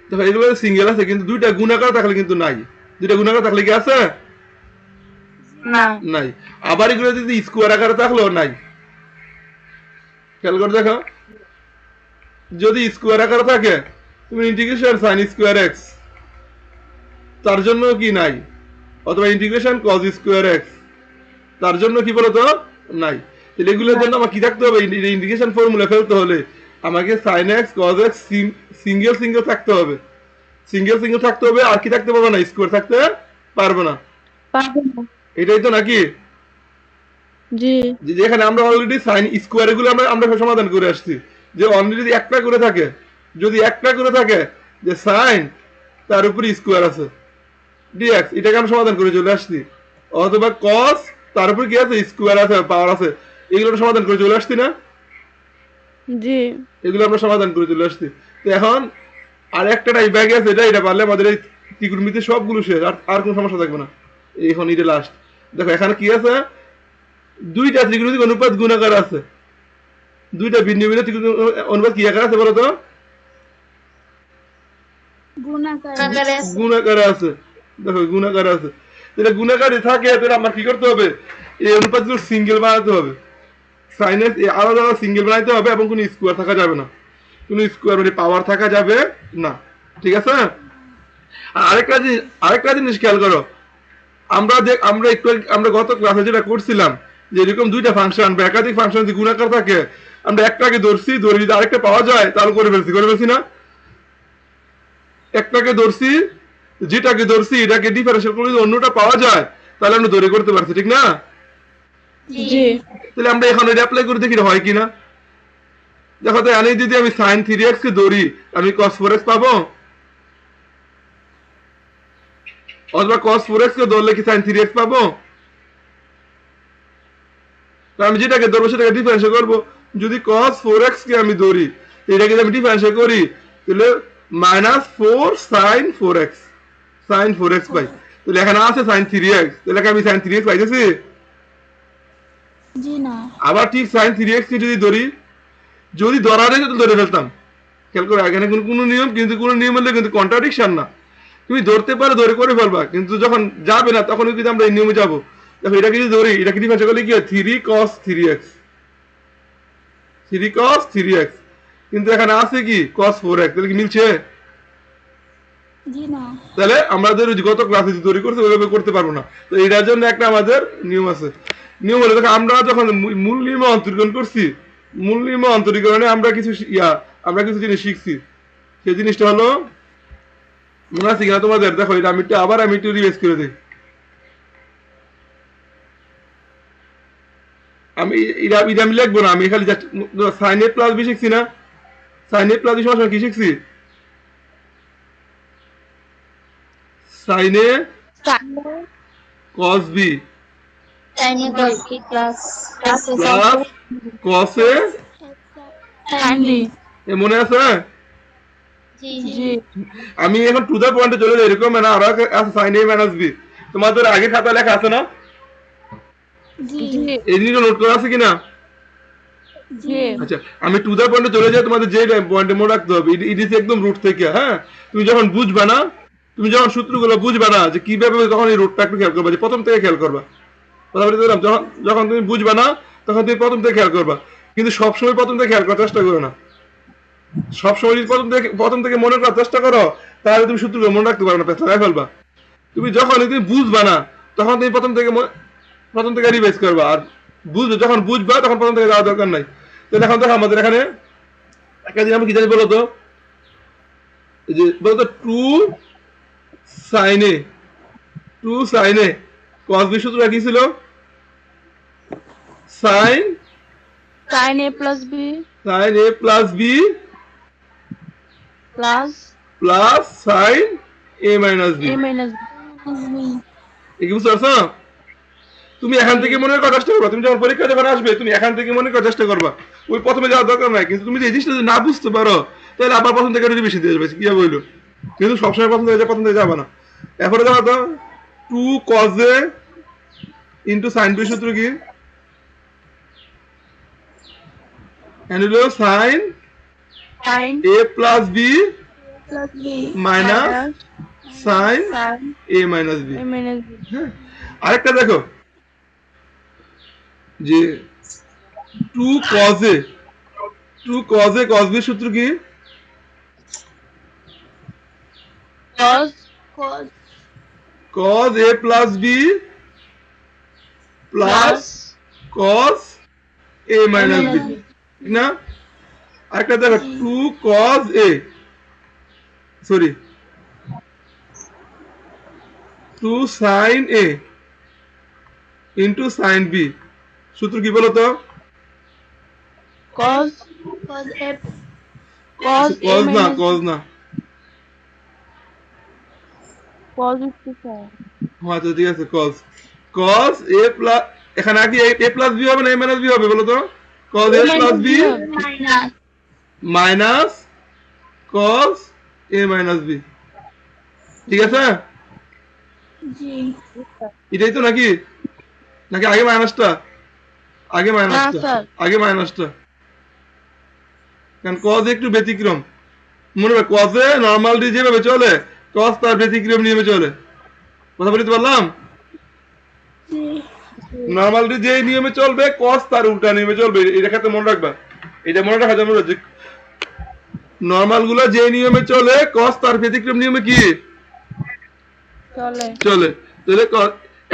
দেখো এগুলো সিঙ্গেল আছে, কিন্তু দুইটা গুণাকার থাকলে কিন্তু নাই। দুইটা গুণাকার থাকলে কি আছে? না। নাই। আবার এগুলো যদি স্কোয়ার আকারে থাকলেও নাই। খেয়াল করে দেখো, যদি স্কোয়ার আকারে থাকে তুমি ইন্টিগ্রেশন সাইন স্কোয়ার এক্স, তার জন্য কি নাই, অথবা ইন্টিগ্রেশন কজ স্কোয়ার এক্স, তার জন্য কি বলতো নাই। তাহলে এগুলোর নাই। জন্য আমার কি থাকতে হবে, ইন্টিগ্রেশন ফর্মুলা ফেলতে হলে আমাকে sine X cos X single single থাকতে হবে, সিঙ্গেল সিঙ্গেল থাকতে হবে, আর কি থাকতে পারবে না, স্কোয়ার থাকতে পারবে না। পারবো না। এটাই তো নাকি, জি। যেখানে আমরা অলরেডি সাইন স্কোয়ার এগুলো আমরা আমরা সমাধান করে আসছি, যে অলরেডি যদি একটা করে থাকে, যদি একটা করে থাকে যে সাইন তার উপরে স্কোয়ার আছে ডিএক্স, এটাকে আমরা সমাধান করে চলে আসছি, অথবা কস তার উপর কি আছে, স্কোয়ার আছে, পাওয়ার আছে, এগুলো সমাধান করে চলে আসছি না, জি। এগুলো আমরা সমাধান করে চলে আসছি। তো এখন আর একটা টাইপ ব্যাগ আছে, এটা পারলে আমাদের এই ত্রিকোণমিতি সবগুলো শেষ, আর আর কোনো সমস্যা থাকবে না। এখন এটা লাস্ট। দেখো এখানে কি আছে, দুইটা ত্রিকোণমিতিক অনুপাত গুণাকার আছে, দুইটা ভিন্ন ভিন্ন ত্রিকোণমিতিক অনুপাত কি আকার আছে বলতো, আকারে আছে। গুণাকারে আছে। দেখো গুণাকারে আছে, যেটা গুণাকারে থাকে তাহলে আমার কি করতে হবে, এই অনুপাতগুলো সিঙ্গেল বানাতে হবে, সাইনের আলাদা আলাদা সিঙ্গেল বানাইতে হবে, এবং কোনো স্কোয়ার থাকা যাবে না, কোনো স্কোয়ার মানে পাওয়ার থাকা যাবে না। ঠিক আছে। আর আরেকটা জিনিস খেয়াল করো, আমরা একটু আমরা গত ক্লাসে যেটা করছিলাম, যে এরকম দুইটা ফাংশন বা একাধিক ফাংশন যদি গুণাকার থাকে, আমরা একটাকে ধরছি, ধরে যদি আরেকটা পাওয়া যায় তাহলে করে ফেলছি না, একটাকে ধরছি, যেটাকে ধরছি এটাকে ডিফারেন্সিয়েট করে যদি অন্যটা পাওয়া যায় তাহলে আমরা ধরে করতে পারছি, ঠিক না? জি। তাহলে আমরা এখন এটা অ্যাপ্লাই করে দেখি হয় কিনা। দেখো তো এখানে যদি আমি সাইন থ্রি এক্স কে ধরি, আমি কস ফোর এক্স পাবো, অথবা কস ফোর এক্স কে ধরলে কি সাইন থ্রি এক্স পাবো? আমি যেটাকে ধরবো সেটাকে ডিফারেন্সিয়েট করবো। যদি কস ফোর এক্স কে আমি ধরি, এটাকে যদি আমি ডিফারেন্সিয়েট করি, তাহলে minus four sine four X, sine four X পাই। তাহলে এখানে আছে সাইন থ্রি এক্স, তাহলে আমি সাইন থ্রি এক্স পাইতেছি। জি না। আবার ঠিক সাইন থ্রি এক্স কে যদি ধরি, যদি ধরা যায় তো ধরে ফেলতাম। খেয়াল করো এখানে কোনো নিয়ম, কিন্তু কোনো নিয়ম হলে কিন্তু কন্ট্রাডিকশন না, তুমি ধরতে পারো ধরে করে ফেলবা, কিন্তু যখন যাবে না তখন কিন্তু আমরা এই নিয়মে যাবো। দেখো এটাকে যদি ধরি, এটাকে ডিফারেন্স করলে কি হয়, three cos three x, three cos three x, কিন্তু এখানে আছে কি কস ফোর এক্স, তাহলে কি মিলছে? জি না। তাহলে আমাদের গত ক্লাসে যে তৈরি করছে ওইভাবে করতে পারবো না। তো এটার জন্য একটা আমাদের নিয়ম আছে। নিয়ম হলো দেখো, আমরা যখন মূল নিয়ম অন্তরীকরণ করছি, মূল নিয়ম অন্তরীকরণে আমরা কিছু আমরা কিছু জিনিস শিখছি। সেই জিনিসটা হলো, মনে আছে কিনা তোমাদের, দেখো এটা আমি একটু রিভাইজ করে দিই। আমি এটা এটা আমি লিখবো না, আমি খালি just sign A plus B শিখছি না, সাইন এ প্লাস বি সমান কি শিখছি, সাইন এ কস বি সাইনে প্লাস কি প্লাস প্লাস প্লাস কস এ, সাইন বি। এ মনে আছে? জি। জি। আমি এখন টু দা পয়েন্টে চলে যাই, এরকম না আরো আছে সাইন এ মাইনাস বি, তোমাদের আগে খাতা লেখা আছে না, জি। এই জিনিসটা নোট করা আছে কিনা? জি। আচ্ছা, আমি টু দা পয়েন্টে চলে যাই, তোমাদের যে পয়েন্টে মনে রাখতে হবে, ইট ইজ একদম রুট থেকে, হ্যাঁ। তুমি যখন বুঝবা না, তুমি যখন সূত্রগুলো বুঝবা না যে কিভাবে, তখন এই রুটটা একটু খেয়াল করবা, যে প্রথম থেকে খেয়াল করবা। কথা বলতে দিলাম, যখন যখন তুমি বুঝবা না তখন তুমি প্রথম থেকে খেয়াল করবা, কিন্তু সবসময় প্রথম থেকে খেয়াল করার চেষ্টা করো না। সবসময় যদি প্রথম থেকে মনে করার চেষ্টা করো, তাহলে তুমি সূত্রগুলো মনে রাখতে পারো না, পেছায় ফেলবা। তুমি যখন তুমি বুঝবা না তখন তুমি প্রথম থেকে রিভাইজ করবা, আর যখন বুঝবা তখন প্রথম থেকে যাওয়ার দরকার নাই। তো এখন দেখো আমাদের এখানে একটা জিনিস আমি কি জানি বলতো, এই যে বলতো টু সাইনে, টু সাইনে কস বি সূত্রটা কি ছিল, sine sine A plus B sine A plus B plus plus sine A minus B. A minus B. এই কি বুঝতে পারছো? তুমি এখান জি। থেকে মনে করার চেষ্টা করবা, তুমি যখন পরীক্ষা যখন আসবে তুমি এখান থেকে মনে করার চেষ্টা করবা, ওই প্রথমে যাওয়ার দরকার নাই। কিন্তু তুমি যে এই জিনিসটা যদি না বুঝতে পারো, তাহলে আবার প্রথম থেকে রিভিশন দিয়ে যাবে, কি বললো, কিন্তু সবসময় প্রথম থেকে যাবে না। এরপরে দেখো তো, two cos A into sine B সূত্র কি, হলো sine sine A plus B plus B minus minus sine sin A minus B. A minus B হ্যাঁ, আরেকটা দেখো যে two cos A, two cos A cos B সূত্র কি? cos cos A plus B plus plus cos A A minus B, minus B ঠিক না? আরেকটা দেখো two cos A, sorry two sine A into sine B সূত্র কি বলো তো? cos A cos A cos না, minus কজ না, cos is to sin হ্যাঁ তো ঠিক আছে, কজ কজ এ প্লাস, এখানে আগে এ প্লাস বি হবে না এ মাইনাস বি হবে বলো তো? Cos A plus B minus minus cos A minus B, ঠিক আছে? G এটাই তো নাকি, নাকি আগে মাইনাসটা? আগে মাইনাসটা, স্যার। আগে মাইনাসটা, কারণ কজ একটু ব্যতিক্রম, মনে হয় কজে নর্মাল ডি যেভাবে চলে কজ তার ব্যতিক্রম নিয়মে চলে, কথা বলতে পারলাম? G নর্মাল ডি যে নিয়মে চলবে কজ তার উল্টা নিয়মে চলবে, এটা ক্ষেত্রে মনে রাখবা, এটা মনে রাখা যাবে যে নর্মাল গুলো যে নিয়মে চলে কজ তার ব্যতিক্রম নিয়মে কি চলে চলে। তাহলে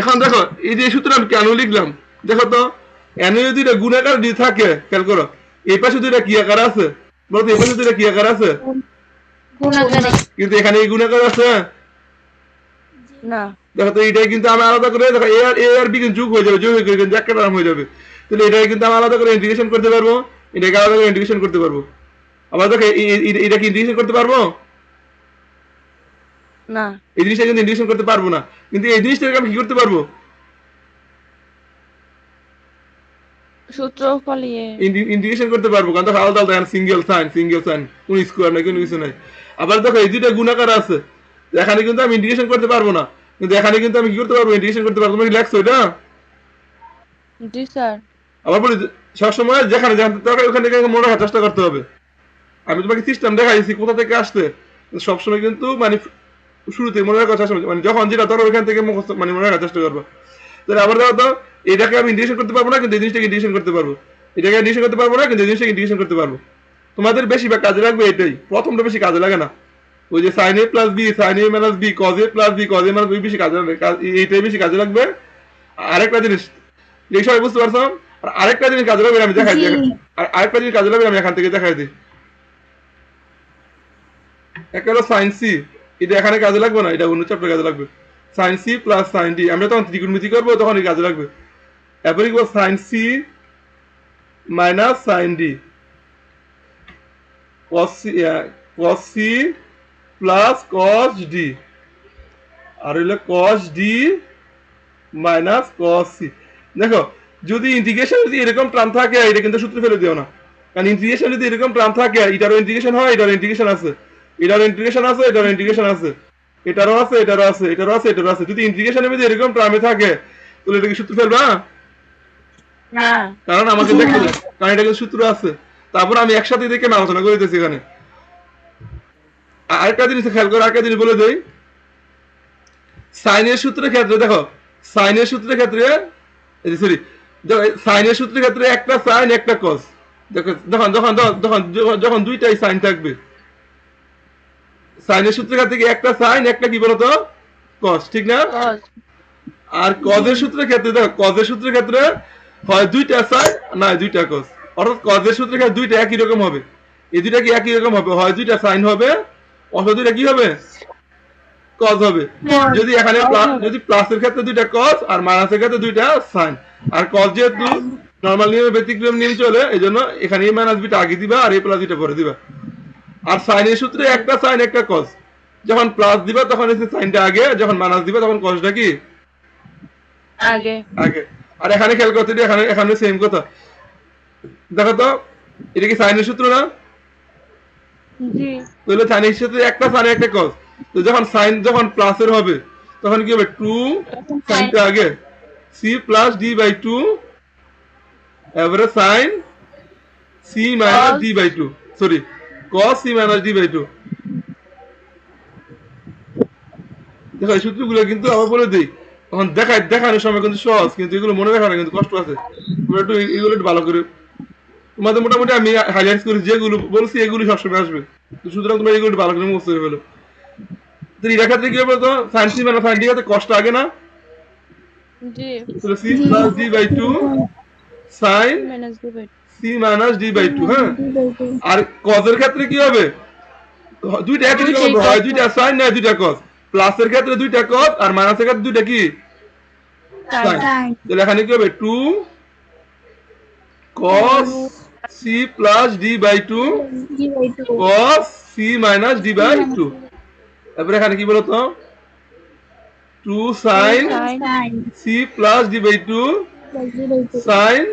এখন দেখো এই যে সূত্র আমি কেন লিখলাম, দেখো তো এন যদি এটা গুণাকার ডি থাকে, খেয়াল করো এই পাশে দুইটা কি আকার আছে, বলতো এই পাশে দুইটা কি আকার আছে, গুণাকারে কিন্তু এখানে এই গুণাকার আছে, না দেখো তো এটাই কিন্তু আমি আলাদা করে দেখো এ আর বি কিন্তু যোগ হয়ে যাবে, যোগ হয়ে গেলে কিন্তু একটা টার্ম হয়ে যাবে, তাহলে এটাই কিন্তু আমি আলাদা করে ইন্টিগ্রেশন করতে পারবো, এটাকে আলাদা করে ইন্টিগ্রেশন করতে পারবো, আবার দেখো এটা কি ইন্টিগ্রেশন করতে পারবো? না এই জিনিসটা কিন্তু ইন্টিগ্রেশন করতে পারবো না, কিন্তু এই জিনিসটাকে আমি কি করতে পারবো? সূত্র ফলিয়ে ইন্টিগ্রেশন করতে পারবো, কারণ দেখো আলাদা আলাদা সিঙ্গেল সাইন কোন স্কোয়ার নাই কোনো কিছু নাই। আবার দেখো এই দুইটা গুণাকার আছে, এখানে কিন্তু আমি ইন্টিগ্রেশন করতে পারবো না, কিন্তু এখানে কিন্তু আমি কি করতে পারবো? ইন্টিগ্রেশন করতে পারবো। তুমি কি লেখছো এটা? জি স্যার আবার বলি সবসময় যেখানে জানতে দরকার ওখান থেকে মনে রাখার চেষ্টা করতে হবে। আমি তোমাকে সিস্টেম দেখাইছি কোথা থেকে আসতে, সবসময় কিন্তু মানে শুরুতে মনে রাখার চেষ্টা, মানে যখন যেটা ধরো ওইখান থেকে মুখস্থ মানে মনে রাখার চেষ্টা করবো। তাহলে আবার দেখো তো এটাকে আমি ইন্টিগ্রেশন করতে পারবো না, কিন্তু এই জিনিসটাকে ইন্টিগ্রেশন করতে পারবো, এটাকে ইন্টিগ্রেশন করতে পারবো না, কিন্তু এই জিনিসটাকে ইন্টিগ্রেশন করতে পারবো। তোমাদের বেশিরভাগ কাজে লাগবে এটাই, প্রথমটা বেশি কাজে লাগে না, ওই যে sine A plus B sine A minus B cos A plus B cos A minus B বেশি কাজে লাগবে, এইটাই বেশি কাজে লাগবে। আরেকটা জিনিস এই সবাই বুঝতে পারছো, আর আরেকটা জিনিস কাজে লাগবে আমি দেখাই দিই, আর আরেকটা জিনিস কাজে লাগবে আমি এখান থেকে দেখাই দিই। একটা হলো সাইন সি, এটা এখানে কাজে লাগবে না, এটা অন্য চ্যাপ্টারে কাজে লাগবে। Sine C plus sine D আমরা যখন ত্রিকোণমিতি করবো তখন এই কাজে লাগবে। এরপরে কি sine C minus sine D cos c plus cos d, আর হইলো cos d minus cos c। দেখো যদি ইন্টিগ্রেশন যদি এরকম টার্ম থাকে এটা কিন্তু সূত্র ফেলে দিও না, কারণ ইন্টিগ্রেশন যদি এরকম টার্ম থাকে এটারও ইন্টিগ্রেশন হয়, এটারও ইন্টিগ্রেশন আছে, এটারও ইন্টিগ্রেশন আছে, এটারও ইন্টিগ্রেশন আছে, এটারও আছে, এটারও আছে, এটারও আছে, এটারও আছে, যদি ইন্টিগ্রেশনের মধ্যে এরকম টার্মে থাকে তাহলে এটা কি সূত্র ফেলবা? না কারণ আমাকে দেখতে দাও, কারণ এটা কিন্তু সূত্র আছে। তারপর আমি একসাথে দেখে আলোচনা করে দিতেছি এখানে। আরেকটা জিনিস খেয়াল করো, আরেকটা জিনিস বলে দেই, সাইনের সূত্রের ক্ষেত্রে দেখো, সাইনের সূত্রের ক্ষেত্রে সরি সাইনের সূত্রের ক্ষেত্রে একটা সাইন একটা কস, দেখো যখন যখন যখন যখন দুইটাই সাইন থাকবে, সাইনের সূত্রের ক্ষেত্রে কি একটা সাইন একটা কি বলতো কস, ঠিক না? cos আর কজের সূত্রের ক্ষেত্রে দেখো, কজের সূত্রের ক্ষেত্রে হয় দুইটা সাইন না দুইটা কস, অর্থাৎ কজের সূত্রের ক্ষেত্রে দুইটা একই রকম হবে, এই দুইটা কি একই রকম হবে, হয় দুইটা সাইন হবে অথবা দুইটা কি হবে কজ হবে। যদি এখানে যদি প্লাসের ক্ষেত্রে দুইটা কজ আর মাইনাসের ক্ষেত্রে দুইটা সাইন, আর কজ যেহেতু নরমাল নিয়মে ব্যতিক্রম নিয়ম চলে এই জন্য এখানে এই মাইনাস বিটা আগে দিবা আর এই প্লাস বিটা পরে দিবা। আর সাইনের সূত্রে একটা সাইন একটা কজ, যখন প্লাস দিবা তখন এসে সাইনটা আগে, যখন মাইনাস দিবা তখন কজটা কি আগে আগে। আর এখানে খেয়াল করতে দিই, এখানে এখানে সেম কথা, দেখো তো এটা কি সাইনের সূত্র না? জি তাহলে সাইনের সূত্রে একটা সাইন একটা কজ, তো যখন সাইন যখন প্লাসের হবে তখন কি হবে টু সাইনটা আগে C plus D by two এবারে sine C minus D by two, sorry cos C minus D by two, দেখো এই সূত্রগুলো কিন্তু আবার বলে দিই, তখন দেখানোর সময় কিন্তু সহজ, কিন্তু এগুলো মনে রাখানো কিন্তু কষ্ট আছে। তোমরা একটু এগুলো একটু ভালো করে, তোমাদের মোটামুটি আমি হাইলাইট করি যেগুলো বলছি এগুলি সবসময় আসবে, তো সুতরাং তোমরা এগুলো একটু ভালো করে মুখস্থ করে ফেলো। তো এটা ক্ষেত্রে কি হবে, তো সাইন সি মানে সাইন ডি ক্ষেত্রে কষ্ট আগে না, জি। তাহলে C plus D by two sine C minus D by C minus D by two. হ্যাঁ, আর কজের ক্ষেত্রে কি হবে, দুইটা একই রকম হবে, হয় দুইটা সাইন না দুইটা কজ। প্লাসের ক্ষেত্রে দুইটা কজ আর মাইনাসের ক্ষেত্রে দুইটা কি সাইন। তাহলে এখানে কি হবে, two cos c plus d by 2 cos c minus d by 2। এবারে এখানে কি বলতো, 2 sin c plus d by 2 sin,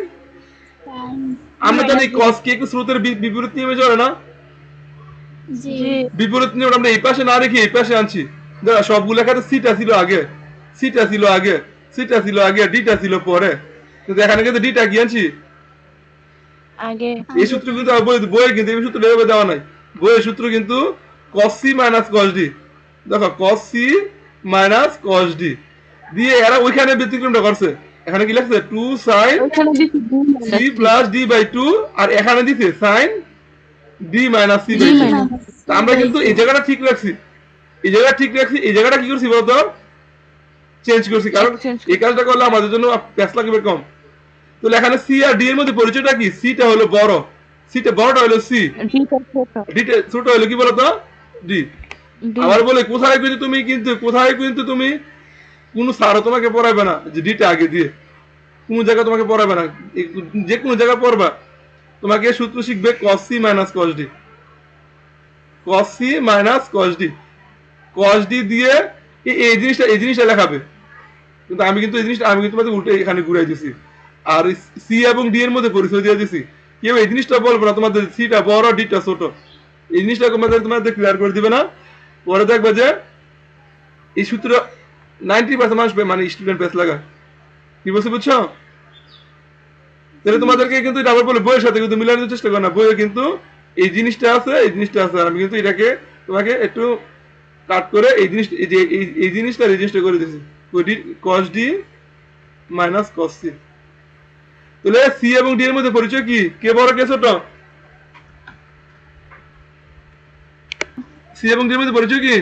আমরা জানি cos কি একটু স্রোতের বিপরীত নিয়মে চলে না, জি। বিপরীত নিয়ম আমরা এই পাশে না রেখে এই পাশে আনছি। দেখো সবগুলো ক্ষেত্রে সিটা ছিল আগে, সিটা ছিল আগে, সিটা ছিল আগে, ডিটা ছিল পরে, কিন্তু এখানে কিন্তু ডিটা কি আনছি আগে। এই সূত্র কিন্তু বইয়ে কিন্তু এই সূত্র এভাবে দেওয়া নাই, বইয়ের সূত্র কিন্তু cos c minus cos d। দেখো cos c minus cos d দিয়ে এরা ওইখানে ব্যতিক্রমটা করছে, এখানে কি লিখছে 2 sin ওখানে দিছি D c minus plus d by 2, আর এখানে দিছে sin d minus c D by 2। minus তা আমরা কিন্তু এই জায়গাটা ঠিক রাখছি, এই জায়গাটা ঠিক রাখছি, এই জায়গাটা কি করছি বলতো, চেঞ্জ করছি, কারণ Exchange এই কাজটা করলে আমাদের জন্য প্যাস লাগবে কম। তো এখানে সি আর ডি এর মধ্যে পরিচয়টা কি, সিটা হলো বড়, সিটা বড়টা হলো সি, D টা ছোট। ডিটা ছোট হলো কি বলতো ডি। D আবার বলে কোথায় কিন্তু তুমি কোনো স্যারও তোমাকে পড়াবে না যে ডিটা আগে দিয়ে, কোনো জায়গায় তোমাকে পড়াবে না, যে কোনো জায়গায় পড়বা তোমাকে সূত্র শিখবে cos c minus cos d, cos c minus cos d, cos d দিয়ে এই জিনিসটা লেখাবে, কিন্তু আমি কিন্তু তোমাদের উল্টে এখানে ঘুরাই দিছি, আর সি এবং ডি এর মধ্যে পরিচয় দিয়ে দিছি। কেউ এই জিনিসটা বলবো না তোমাদের সিটা বড় ডিটা ছোট, এই জিনিসটা তোমাদের ক্লিয়ার করে দিবে না। পরে দেখবে যে এই সূত্র 90% মানুষ মানে স্টুডেন্ট পেস লাগা, কি বলছে বুঝছো? তাহলে তোমাদেরকে কিন্তু এটা আবার বলে বইয়ের সাথে কিন্তু মিলানোর চেষ্টা করো না, বইয়ে কিন্তু এই জিনিসটা আছে, এই জিনিসটা আছে, আমি কিন্তু এটাকে তোমাকে একটু কাট করে এই জিনিসটা রেজিস্টার করে দিয়েছি, cos d minus cos c। তাহলে সি এবং ডি এর মধ্যে পরিচয় কি, কে বড় কে ছোট, সি এবং ডি এর মধ্যে পরিচয় কি,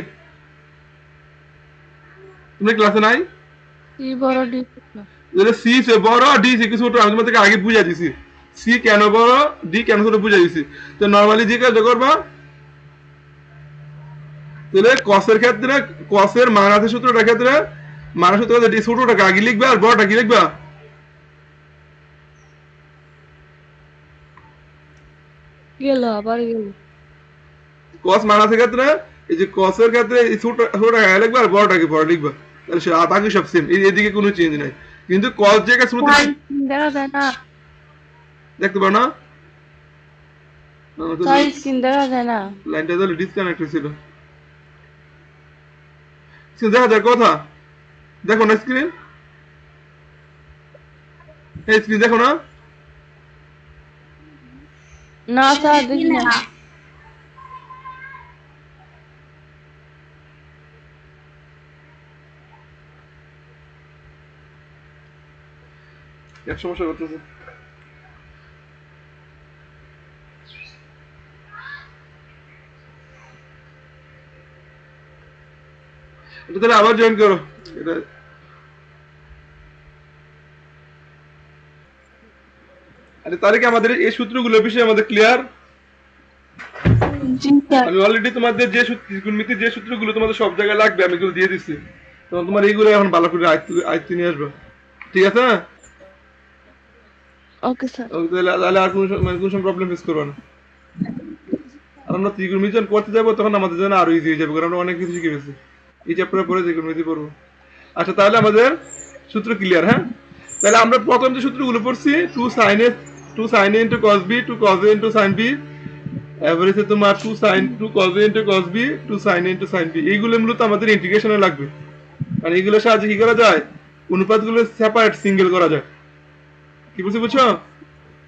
তুমি ক্লাসে নাই? C বড় D ছোট। তাহলে সি বড় ডি ছোট, আমি তোমাদেরকে আগে বুঝাই দিছি, সি কেন বড় ডি কেন ছোট বুঝাই দিছি। তো নরমালি যে কাজটা করবা, তাহলে কসের ক্ষেত্রে কসের মানাতে সূত্রটার ক্ষেত্রে মানা সূত্র ডি ছোটটাকে আগে লিখবা আর বড়টা কি লিখবা, গেল আবার গেল। কস মানাসের ক্ষেত্রে এই যে কসের ক্ষেত্রে এই ছোটটাকে আগে লিখবা আর বড়টাকে পরে লিখবা, তাহলে সে বাকি সব সেম, এদিকে কোনো চেঞ্জ নাই। কিন্তু কস জায়গায় শুরুতে দেখা যায় না, দেখতে পাও না, তাই স্ক্রিন দেখা যায় না। লাইনটা তাহলে ডিসকানেক্ট হয়েছিল, দেখা যায় কথা, দেখো না স্ক্রিন, এই স্ক্রিন দেখো না, না স্যার দেখি না। এক সমস্যা করতেছে। এটা তাহলে আবার জয়েন করো, এটা আরে তারিখ আমাদের এই সূত্রগুলোর বিষয়ে আমাদের ক্লিয়ার। জি স্যার। আমি অলরেডি তোমাদের যে ত্রিকোণমিতির যে সূত্রগুলো তোমাদের সব জায়গায় লাগবে আমি এগুলো দিয়ে দিচ্ছি, তখন তোমার এইগুলো এখন ভালো করে আয়ত্তে নিয়ে আসবে, ঠিক আছে? Okay sir. তাহলে আর কোনো সময় প্রবলেম ফেস করবে না। আর আমরা ত্রিকোণমিতি যখন করতে যাবো তখন আমাদের জন্য আরো ইজি হয়ে যাবে, কারণ আমরা অনেক কিছু শিখে গেছি, এই চ্যাপ্টারের পরে ত্রিকোণমিতি পড়বো। আচ্ছা তাহলে আমাদের সূত্র ক্লিয়ার। হ্যাঁ, তাহলে আমরা প্রথম যে সূত্রগুলো পড়ছি, two sine A into cos B, two cos A into sine B, এভারেজে তোমার two cos A into cos B, two sine A into sine B, এইগুলো মূলত আমাদের ইন্টিগ্রেশনে লাগবে। কারণ এইগুলোর সাহায্যে কি করা যায়, অনুপাতগুলো সেপারেট সিঙ্গেল করা যায়, কি বুঝছো?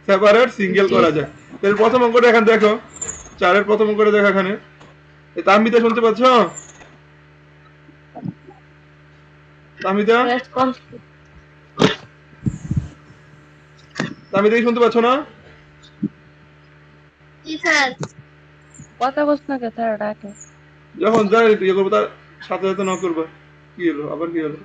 সেপারেট সিঙ্গেল করা যায়। তাহলে প্রথম অঙ্কটা এখানে দেখো, 4-এর প্রথম অঙ্কটা দেখো, এখানে এই তাম্বিতে শুনতে পাচ্ছ? তামিদা রেসপন্স তামিদা কি শুনতে পাচ্ছ না? জি স্যার। কথা বলছ না কে স্যার ডাকে যখন যাই ইয়ে করবো তার সাথে সাথে ন করবা। কি হলো আবার কি হলো?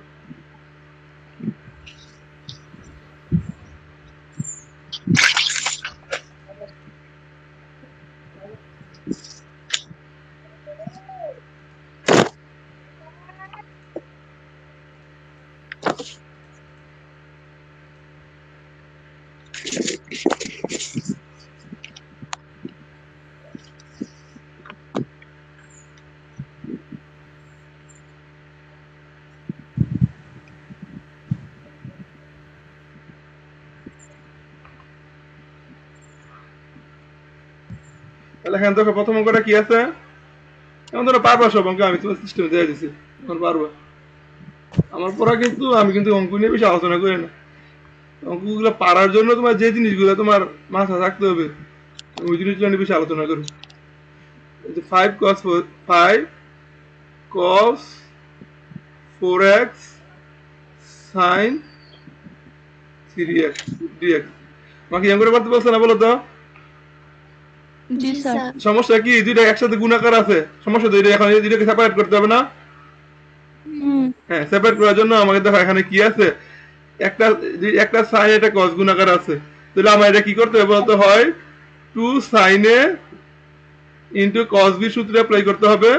তাহলে এখানে দেখো প্রথম অঙ্কটা কি আছে? এখন ধরো পারবা সব অঙ্ক, আমি তোমার সিস্টেমে দিয়ে দিছি, এখন পারবা। আমার পড়া কিন্তু আমি কিন্তু অঙ্ক নিয়ে বেশি আলোচনা করি না। অঙ্কগুলো পারার জন্য তোমার যে জিনিসগুলো তোমার মাথা থাকতে হবে ওই জিনিসগুলো নিয়ে বেশি আলোচনা করি। 5 cos 4x sin 3x dx। আমাকে এম করে করতে বলছে না বলো তো? জি স্যার সমস্যা কি? দুইটা একসাথে গুণাকার আছে, সমস্যা তো এখন এই দুইটাকে সেপারেট করতে হবে না? হ্যাঁ, সেপারেট করার জন্য আমাকে দেখো এখানে কি আছে, একটা একটা সাইন একটা কস গুণাকার আছে। তাহলে আমার এটা কি করতে হবে বলতে হয় 2 sin a into cos b সূত্রে অ্যাপ্লাই করতে হবে,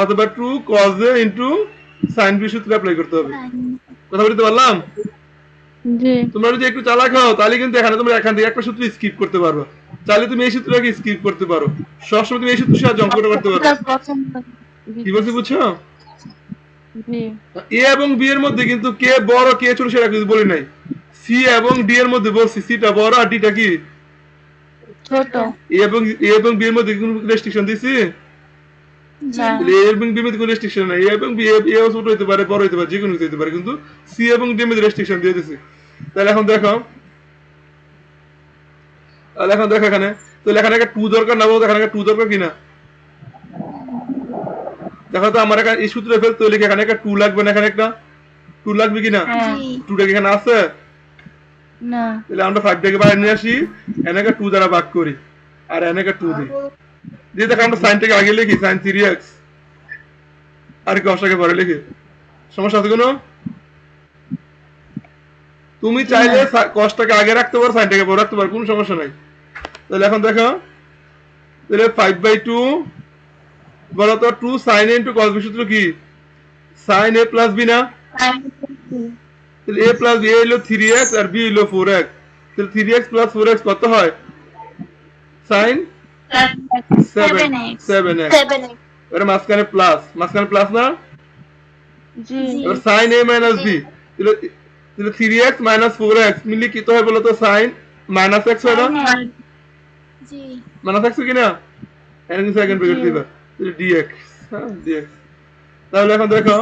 অথবা 2 cos a into sin b সূত্রে অ্যাপ্লাই করতে হবে। কথা বলতে পারলাম? জি তোমরা যদি একটু চালাক হও তাহলে কিন্তু এখানে তোমরা এখান থেকে একটা সূত্র স্কিপ করতে পারবে। চাইলে তুমি এই সূত্রটাকে স্কিপ করতে পারো, সবসময় তুমি এই সূত্রের সাহায্যে অঙ্কটা করতে পারো। স্যার প্রথম কি বলছি বুঝছো? জি এ এবং বি এর মধ্যে কিন্তু কে বড় কে ছোট সেটা কিন্তু বলি নাই। সি এবং ডি এর মধ্যে বলছি সিটা বড় আর ডিটা কি ছোট এ এবং বি এর মধ্যে কোনো রেস্ট্রিকশন দিছি? না তাহলে এ এবং বি এর মধ্যে কোনো রেস্ট্রিকশন নাই। এ এবং বি এ ছোট হতে পারে বড় হতে পারে যে কোনো হতে পারে, কিন্তু সি এবং ডি এর মধ্যে রেস্ট্রিকশন দিয়ে দিছি। তাহলে এখন দেখো এখানে, তাহলে এখানে একটা 2 দরকার না বলতো? এখানে একটা 2 দরকার কিনা দেখো তো। আমার এখানে এই সূত্রে ফেলতে হলে এখানে একটা 2 লাগবে না? এখানে একটা 2 লাগবে কিনা? হ্যাঁ 2টা কি এখানে আছে? না তাহলে আমরা 5টাকে বাইরে নিয়ে আসি, এনে একটা 2 দ্বারা ভাগ করি আর এনে একটা 2 দিই দিয়ে দেখো আমরা সাইনটাকে আগে লিখি sin 3x আর cosটাকে পরে লিখি। সমস্যা আছে কোনো? তুমি চাইলে cosটাকে আগে রাখতে পারো, সাইনটাকে পরে রাখতে পারো, কোনো সমস্যা নাই। তাহলে এখন দেখো, তাহলে 5/2 বলো তো 2 sin a into cos b সূত্র কি? sin a plus b না? তাহলে a plus b হলো 3x আর b হলো 4x। তাহলে 3x plus 4x কত হয়? sin 7x। 7x। এর মাঝখানে প্লাস না? জি এবার sin a minus b, তাহলে 3x minus 4x মিলে কি তো হয় বলো তো? sin minus x হয় না? জি minus x কি না? এখানে সেকেন্ড ব্র্যাকেট দিবা, তাহলে dx। হ্যাঁ dx। তাহলে এখন দেখো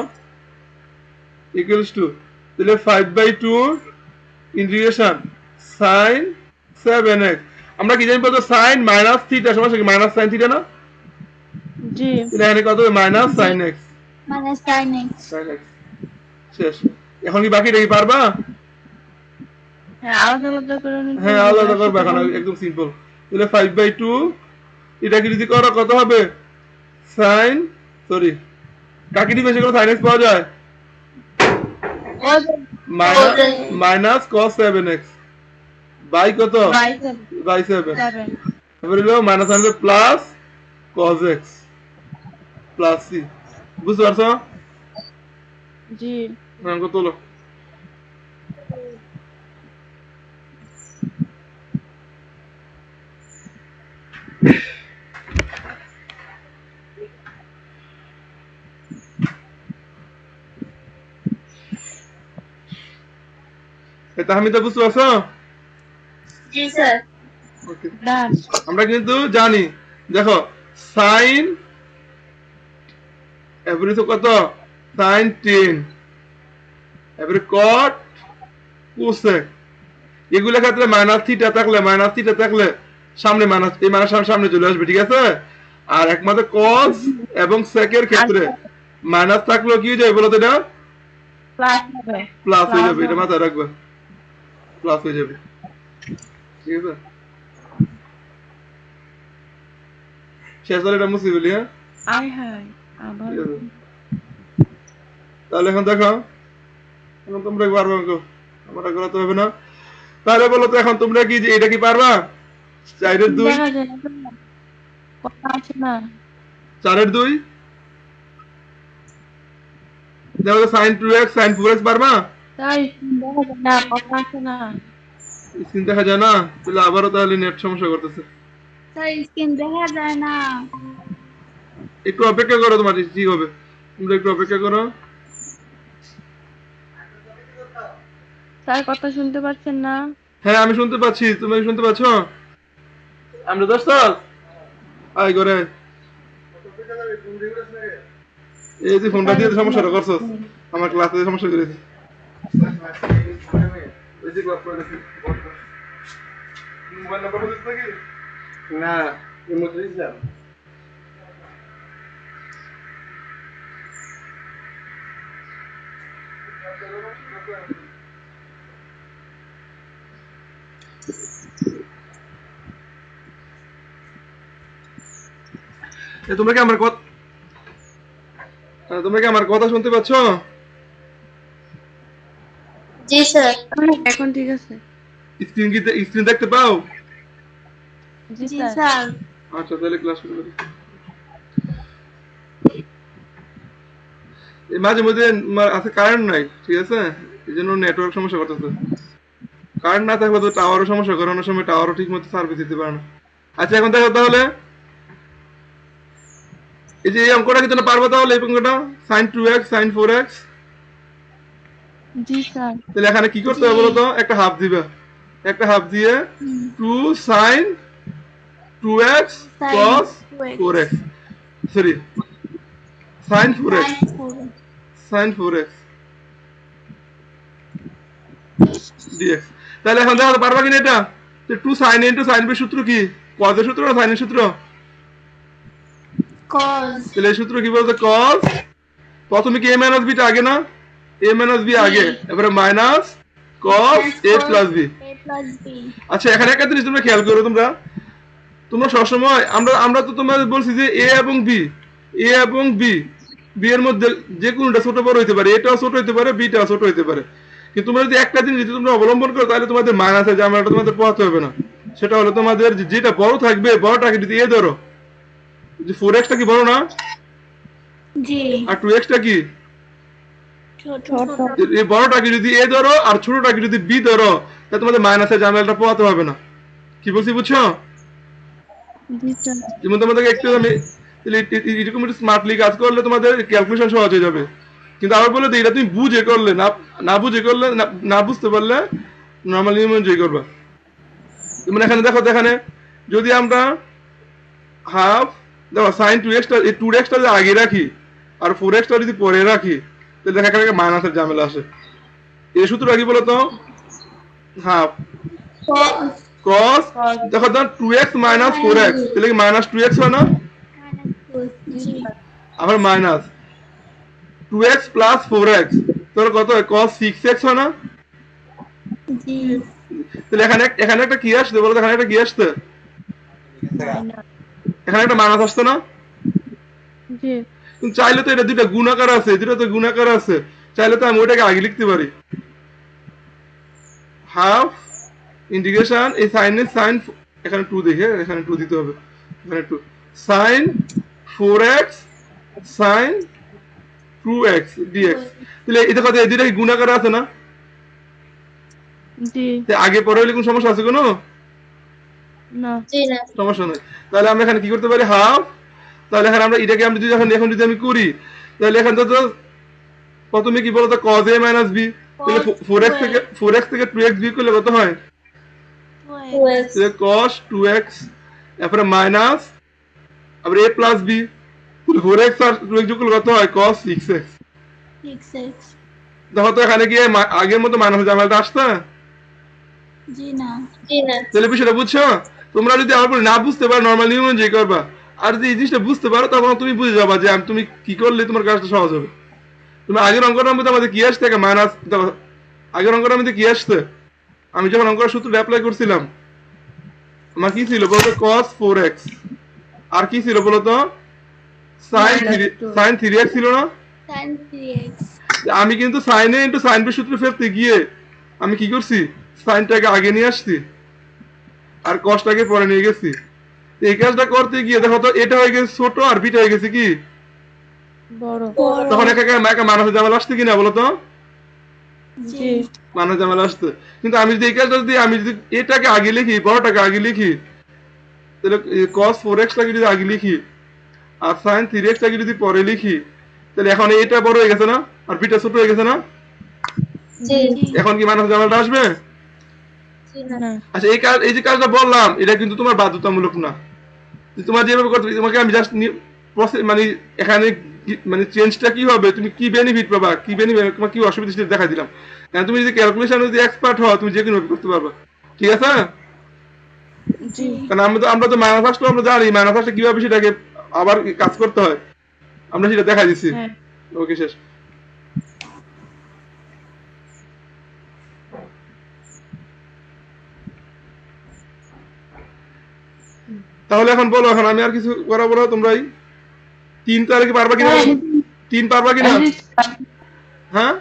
equals to, তাহলে 5/2 ইন্টিগ্রেশন sin 7x। আমরা কি জানি বলতো? sin minus থিটা সমস্যা কি? মাইনাস sin থিটা না? জি তাহলে এখানে কত হবে? Minus sin x। sin x। sin x শেষ। এখন কি বাকিটা কি পারবা? হ্যাঁ আলাদা আলাদা করে নিতে হ্যাঁ হবে। আলাদা করবে এখন, একদম সিম্পল। তাহলে 5/2 এটাকে যদি করো কত হবে? sin কাকে বেশি করে sin x পাওয়া যায়? মাইনাস cos 7x বাই কত? বাই 7। এবার হলো মাইনাস আনবে plus cos x plus c। বুঝতে পারছো? জি অঙ্ক তোলো। তাহমিদা বুঝতে পারছো? জি স্যার। ওকে। ডান আমরা কিন্তু জানি, দেখো সাইন এবারে তো কত? সাইন 10 এবারে কট কোসেক, এগুলা ক্ষেত্রে মাইনাস থিটা থাকলে সামনে মাইনাস, এই মাইনাস সামনে চলে আসবে, ঠিক আছে? আর একমাত্র কস এবং সেকের ক্ষেত্রে মাইনাস থাকলেও কি হয়ে যায় বলো তো? এটা প্লাস হবে। প্লাস হয়ে যাবে, Plus এটা হবে। মাথায় রাখবা, প্লাস হয়ে যাবে, ঠিক আছে। শেষ হলে এটা মুছে ফেলি, হ্যাঁ আয় হায় আবার ঠিক আছে। তাহলে এখন দেখো, এখন তোমরা পারবা অঙ্ক, আমার আর করাতে হবে না। তাহলে বলো তো এখন তোমরা কি যে এটা কি পারবা? 4/2, দেখা যায় না তো, কথা আছে না 4/2, দেখো sin 2x sin 4x পারবা? তাই দেখা যায় না, কথা আছে না। স্ক্রিন দেখা যায় না, তাহলে আবারও তাহলে নেট সমস্যা করতেছে। স্যার স্ক্রিন দেখা যায় না। একটু অপেক্ষা করো, তোমার ঠিক হবে, তোমরা একটু অপেক্ষা করো। স্যার কথা শুনতে পাচ্ছেন না? হ্যাঁ আমি শুনতে পাচ্ছি, তুমি কি শুনতে পাচ্ছ? আমরা দোস্ত আই করে এই যে ফোনটা দিয়ে সমস্যাটা করছো, আমার ক্লাসে সমস্যা করেছে। এই যে ক্লাস করে দেখি মোবাইল নাম্বার দিতে নাকি না, রিমোট দিছিলাম। তোমরা কি আমার কথা, তোমরা কি আমার কথা শুনতে পাচ্ছ? জি স্যার। এখন ঠিক আছে। স্ক্রিন কি স্ক্রিন দেখতে পাও? জি জি স্যার। স্যার। আচ্ছা তাহলে ক্লাস শুরু করি। এই মাঝে মধ্যে আছে কারেন্ট নাই, ঠিক আছে, এই জন্য নেটওয়ার্ক সমস্যা করতেছে। কারেন্ট না থাকলে তো টাওয়ারও সমস্যা করে, অনেক সময় টাওয়ারও ঠিক মতো সার্ভিস দিতে পারে না। আচ্ছা এখন দেখো তাহলে, এই যে এই অঙ্কটা কি তোমরা পারবো তাহলে? এই অঙ্কটা sin 2x sin 4x, জি স্যার। তাহলে এখানে কি করতে হবে বলো তো? একটা হাফ দিবা, একটা হাফ দিয়ে 2 sin 2x cos 4x, sorry sin 4x, sin 4x dx। তাহলে এখন দেখো পারবা কিনা এটা? 2 sin a into sin b সূত্র কি? cos এর সূত্র না sin এর সূত্র? কজ। তাহলে এই সূত্র কি বলতো? cos, প্রথমে কি a minus b টা আগে না? a minus b আগে, এবারে minus cos a plus b। a plus b। আচ্ছা এখানে একটা জিনিস তোমরা খেয়াল করো, তোমরা তোমরা সবসময় আমরা আমরা তো তোমাদের বলছি যে a এবং b, a এবং b, b এর মধ্যে যে কোনোটা ছোট বড় হইতে পারে, এটাও ছোট হইতে পারে, বিটাও ছোট হইতে পারে। কিন্তু তোমরা যদি একটা জিনিস যদি তোমরা অবলম্বন করো তাহলে তোমাদের মাইনাসের ঝামেলাটা তোমাদের পোহাতে হবে না। সেটা হলো তোমাদের যেটা বড় থাকবে, বড়টাকে যদি এ ধরো, যে 4x টা কি বড় না? জি। আর 2x টা কি? ছোট। এই বড়টাকে যদি এ ধরো আর ছোটটাকে যদি বি ধরো, তাহলে তোমাদের মাইনাসের ঝামেলাটা পোহাতে হবে না। কি বলছি বুঝছো? জি স্যার। যেমন তোমাদেরকে একটু আমি এরকম একটু স্মার্টলি কাজ করলে তোমাদের ক্যালকুলেশন সহজ হয়ে যাবে। কিন্তু আবার বলে দিই, এটা তুমি বুঝে করলে, না বুঝে করলে, না বুঝতে পারলে নর্মাল নিয়ম অনুযায়ী করবা। যেমন এখানে দেখো, এখানে যদি আমরা হাফ দেখো সাইন 2x টা, এই 2x টা যদি আগে রাখি আর 4x টা যদি পরে রাখি, তাহলে দেখা এখানে মাইনাসের ঝামেলা আসে। এই সূত্রটা কি বলতো? হাফ cos, দেখো 2x minus 4x, তাহলে কি মাইনাস 2x হয় না? জি। আবার মাইনাস 2x প্লাস 4x, তাহলে কত হয়? cos 6x হয় না? জি। তাহলে এখানে এখানে একটা কি আসছে বলো তো? এখানে একটা কি আসছে? এখানে একটা মাইনাস আসছে না? জি। কিন্তু চাইলে তো এটা দুইটা গুণাকার আছে, দুটো তো গুণাকার আছে, চাইলে তো আমি ওটাকে আগে লিখতে পারি, হাফ ইন্টিগ্রেশন এই সাইনের সাইন, এখানে 2 দেখে, এখানে 2 দিতে হবে, এখানে 2 sin 4x sin 2x dx। তাহলে এটা কথা, এই দুইটা কি গুণাকার আছে না? জি। আগে পরে হলে কোনো সমস্যা আছে কোনো? না। জি না। সমস্যা নেই। তাহলে আমরা এখানে কি করতে পারি? হাফ, তাহলে এখানে আমরা এটাকে আমরা যদি এখন যদি আমি করি, তাহলে এখানে তো প্রথমে কি বলতো? cos a minus b, তাহলে 4x থেকে 2x বিয়োগ করলে কত হয়? তাহলে cos 2x, এরপরে মাইনাস আবার a plus b, 4x R 2x যোগ করলে কত হয়? cos 6x। 6x। দেখো তো এখানে কি আগের মতো মাইনাসের ঝামেলাটা আসছে? জি না। জি না। তাহলে বিষয়টা বুঝছো? তোমরা যদি আমার পরে না বুঝতে পারো নর্মাল নিয়ম অনুযায়ী করবা, আর যদি এই জিনিসটা বুঝতে পারো তখন তুমি বুঝে যাবা যে তুমি কি করলে তোমার কাজটা সহজ হবে। তুমি আগের অঙ্কটার মধ্যে আমাদের কি আসছে মাইনাস, আগের অঙ্কটার মধ্যে কি আসছে? আমি যখন অঙ্কটা সূত্রটা অ্যাপ্লাই করছিলাম আমার কি ছিল বলতো cos 4x, আর কি ছিল বলতো sin 3, sin 3x ছিল না? sin 3x, আমি কিন্তু sin a into sin b সূত্র ফেলতে গিয়ে আমি কি করছি, সাইনটাকে আগে নিয়ে আসছি আর cosটাকে পরে নিয়ে গেছি। এই কাজটা করতে গিয়ে দেখো তো এটা হয়ে গেছে ছোট আর বিটা হয়ে গেছে কি বড়। তখন একা একা মানুষের ঝামেলা আসছে কিনা বলতো, জি মানুষের ঝামেলা আসছে। কিন্তু আমি যদি এই কাজটা যদি আমি যদি এটাকে আগে লিখি, বড়টাকে আগে লিখি, তাহলে cos 4x টাকে যদি আগে লিখি আর sin 3x টাকে যদি পরে লিখি, তাহলে এখন এটা বড় হয়ে গেছে না আর বিটা ছোট হয়ে গেছে না? জি। এখন কি মানুষের ঝামেলাটা আসবে? না। আচ্ছা এই কাজ, এই যে কাজটা বললাম এটা কিন্তু তোমার বাধ্যতামূলক না, তোমার যেভাবে করতে তোমাকে আমি জাস্ট মানে এখানে মানে চেঞ্জটা কি হবে, তুমি কি বেনিফিট পাবা, কি বেনিফিট তোমার কি অসুবিধা সেটা দেখা দিলাম। কারণ তুমি যদি ক্যালকুলেশন যদি এক্সপার্ট হও তুমি যে কোনো ভাবে করতে পারবা, ঠিক আছে? জি। কারণ আমরা তো মাইনাস আসলে আমরা জানি মাইনাস আসলে কিভাবে সেটাকে আবার কাজ করতে হয়, আমরা সেটা দেখা দিচ্ছি। হ্যাঁ। ওকে শেষ। তাহলে এখন বলো, এখন আমি আর কিছু করাবো না, তোমরাই 3 তারিখে পারবা কিনা, 3 পারবা কিনা? হ্যাঁ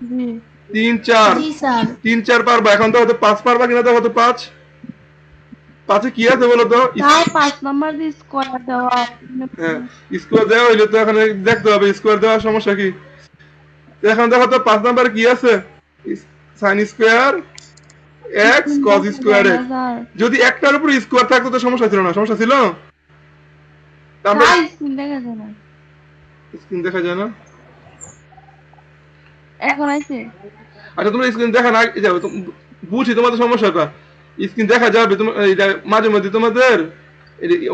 জি। 3 4 জি স্যার 3 4 পারবা। এখন তো হয়তো 5 পারবা কিনা, তো হয়তো 5 5-এ কি আছে বলো তো? তাও 5 নাম্বার দিয়ে স্কয়ার দেওয়া। হ্যাঁ স্কোয়ার দেওয়া হইলে তো এখন দেখতে হবে স্কোয়ার দেওয়ার সমস্যা কি। তো এখন দেখো তো 5 নাম্বারে কি আছে, sine square x cos square x. যদি একটার উপর স্কোয়ার থাকতো তো সমস্যা ছিল না, সমস্যা ছিল? তা আমরা স্ক্রিন দেখা যায় না। স্ক্রিন দেখা যায় না? এখন আইছে। আচ্ছা তোমরা স্ক্রিন দেখা না যাবে, বুঝি তোমাদের সমস্যাটা। স্ক্রিন দেখা যাবে তোমার এটা মাঝে মধ্যে তোমাদের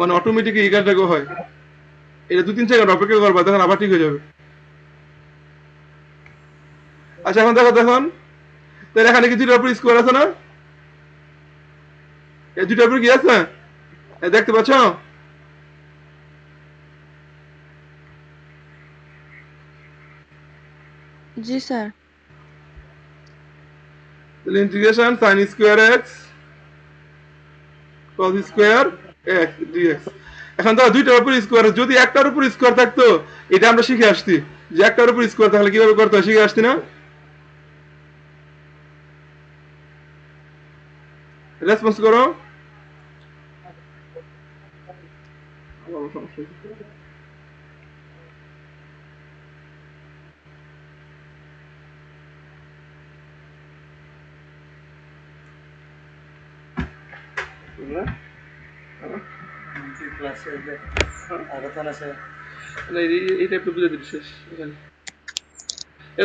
মানে অটোমেটিক এই কাজটা হয়, এটা 2-3 সেকেন্ড অপেক্ষা করবা তখন আবার ঠিক হয়ে যাবে। আচ্ছা এখন দেখো দেখুন, তাহলে এখানে কি দুইটার উপর স্কোয়ার আছে না? এই দুইটার উপর কি আছে দেখতে পাচ্ছ? জি স্যার। তাহলে integration sin square x cos square x dx। এখন তো দুইটার উপর স্কয়ার, যদি একটার উপর স্কয়ার থাকতো এটা আমরা শিখে আসছি যে একটার উপর স্কয়ার থাকলে কিভাবে করতে হয় শিখে আসছি না? রেসপন্স করো। এই টাইপটা বুঝে দিচ্ছি শেষ এখানে।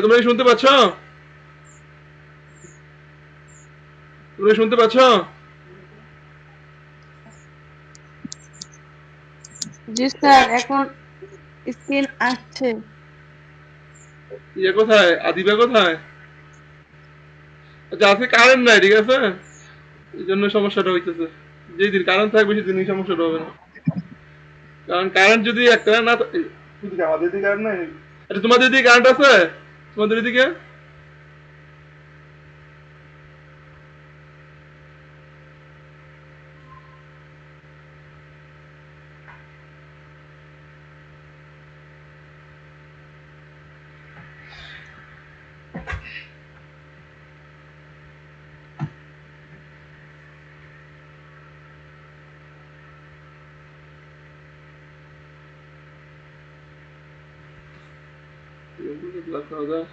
তোমরা কি শুনতে পাচ্ছ? তোমরা শুনতে পাচ্ছ? জি স্যার, এখন স্ক্রিন আসছে। ইয়ে কোথায়, আদিবা কোথায়? আচ্ছা আজকে কারেন্ট নাই, ঠিক আছে, এই জন্য সমস্যাটা হইতেছে। যেদিন কারেন্ট থাকবে সেদিন এই সমস্যাটা হবে না। কারণ কারেন্ট যদি একটা না আমাদের এদিকে কারেন্ট নাই। আচ্ছা তোমাদের এদিকে কারেন্ট আছে? তোমাদের এদিকে খাওয়া দাওয়া